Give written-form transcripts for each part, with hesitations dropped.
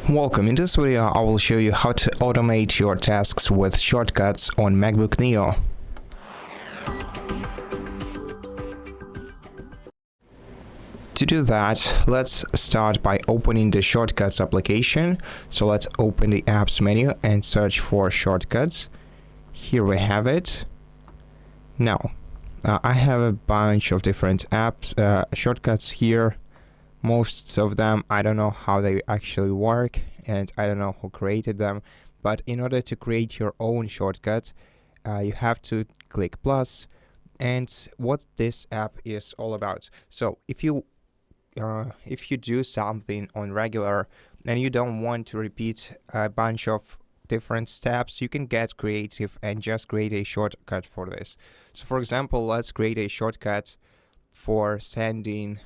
Welcome. In this video, I will show you how to automate your tasks with shortcuts on MacBook Neo. To do that, let's start by opening the Shortcuts application. So let's open the Apps menu and search for Shortcuts. Here we have it. Now, I have a bunch of different apps, shortcuts here. Most of them, I don't know how they actually work, and I don't know who created them. But in order to create your own shortcut, you have to click plus. And what this app is all about. So if you do something on regular and you don't want to repeat a bunch of different steps, you can get creative and just create a shortcut for this. So for example, let's create a shortcut for sending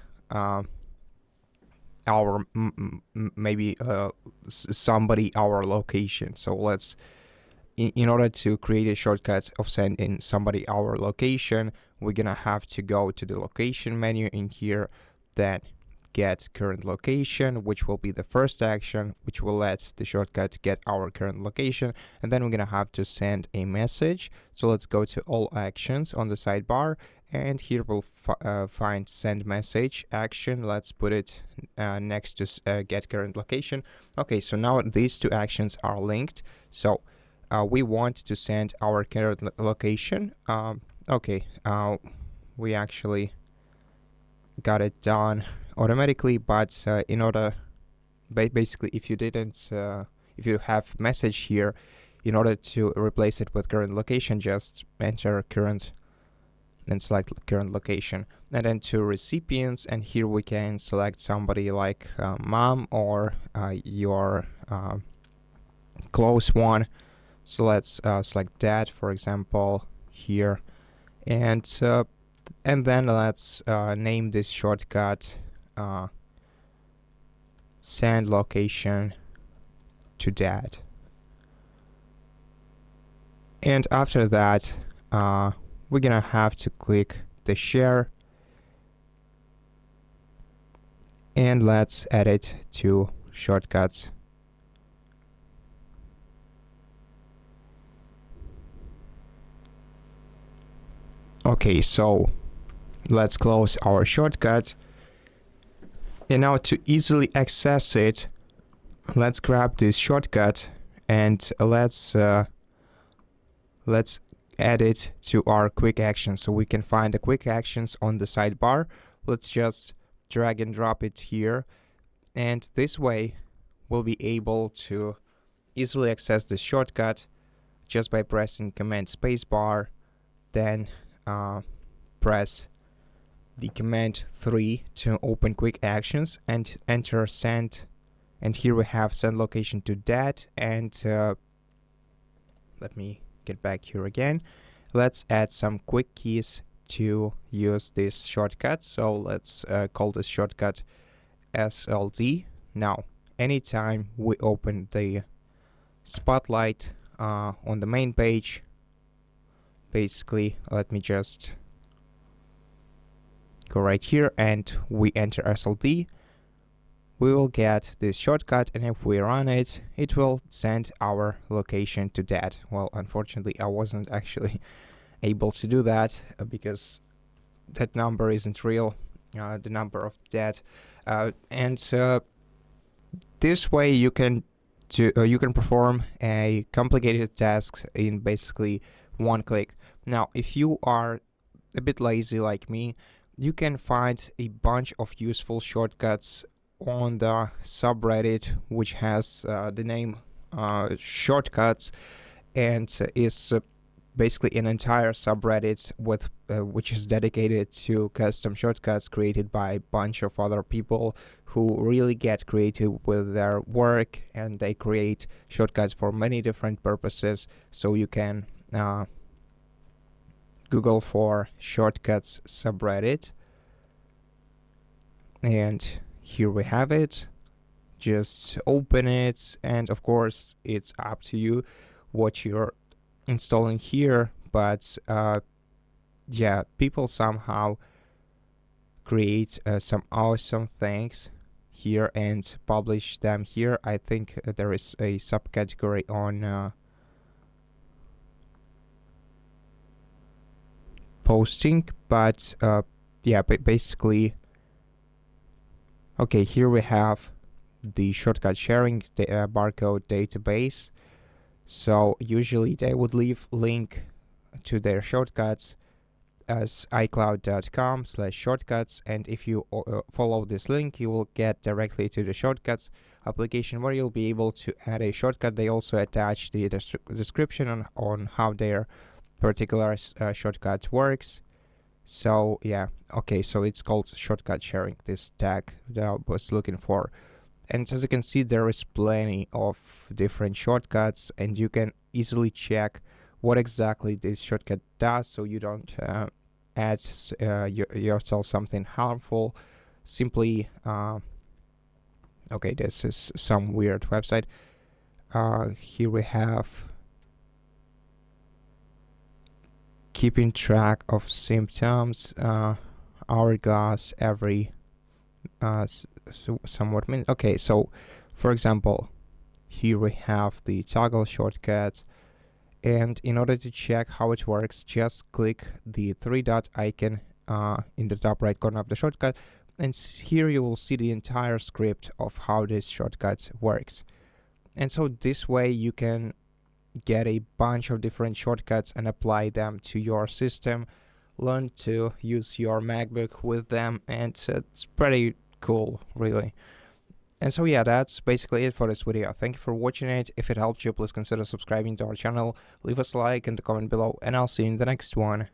our somebody our location. So let's in order to create a shortcut of sending somebody our location, we're gonna have to go to the location menu in here, then get current location, which will be the first action, which will let the shortcut get our current location, and then we're gonna have to send a message. So let's go to all actions on the sidebar, and here we'll find send message action. Let's put it next to get current location. Okay, so now these two actions are linked. So we want to send our current location. We actually got it done automatically, but in order, basically, if you have message here, in order to replace it with current location, just enter current and select current location, and then to recipients, and here we can select somebody like mom or your close one. So let's select dad, for example, here, and then let's name this shortcut send location to dad. And after that, we're gonna have to click the share, and let's add it to shortcuts. Okay, so let's close our shortcut. And now to easily access it, let's grab this shortcut and let's add it to our quick actions. So we can find the quick actions on the sidebar. Let's just drag and drop it here, and this way we'll be able to easily access this shortcut just by pressing Command spacebar, then press the Command 3 to open quick actions and enter send, and here we have send location to dad. And let me get back here again. Let's add some quick keys to use this shortcut. So let's call this shortcut SLD. Now anytime we open the spotlight on the main page, basically, let me just go right here and we enter SLD, we will get this shortcut, and if we run it, it will send our location to dad. Well, unfortunately, I wasn't actually able to do that because that number isn't real, the number of dad. This way you can perform a complicated task in basically one click. Now, if you are a bit lazy like me, you can find a bunch of useful shortcuts on the subreddit, which has the name shortcuts, and is basically an entire subreddit with which is dedicated to custom shortcuts created by a bunch of other people who really get creative with their work, and they create shortcuts for many different purposes. So you can Google for shortcuts subreddit, and here we have it. Just open it, and of course it's up to you what you're installing here, but yeah, people somehow create some awesome things here and publish them here. I think there is a subcategory on posting, but yeah, basically, okay, here we have the shortcut sharing, the barcode database. So usually they would leave link to their shortcuts as iCloud.com/shortcuts, and if you follow this link, you will get directly to the shortcuts application where you'll be able to add a shortcut. They also attach the description on how their particular shortcut works. So yeah, okay, so it's called shortcut sharing, this tag that I was looking for. And as you can see, there is plenty of different shortcuts, and you can easily check what exactly this shortcut does, so you don't add yourself something harmful. Simply, okay, this is some weird website. Here we have keeping track of symptoms, hourglass every somewhat minute. Okay, so for example, here we have the toggle shortcut, and in order to check how it works, just click the three-dot icon in the top right corner of the shortcut, and here you will see the entire script of how this shortcut works. And so this way you can get a bunch of different shortcuts and apply them to your system, learn to use your MacBook with them, and it's pretty cool, really. And so yeah, that's basically it for this video. Thank you for watching it. If it helped you, please consider subscribing to our channel, leave us a like and a comment below, and I'll see you in the next one.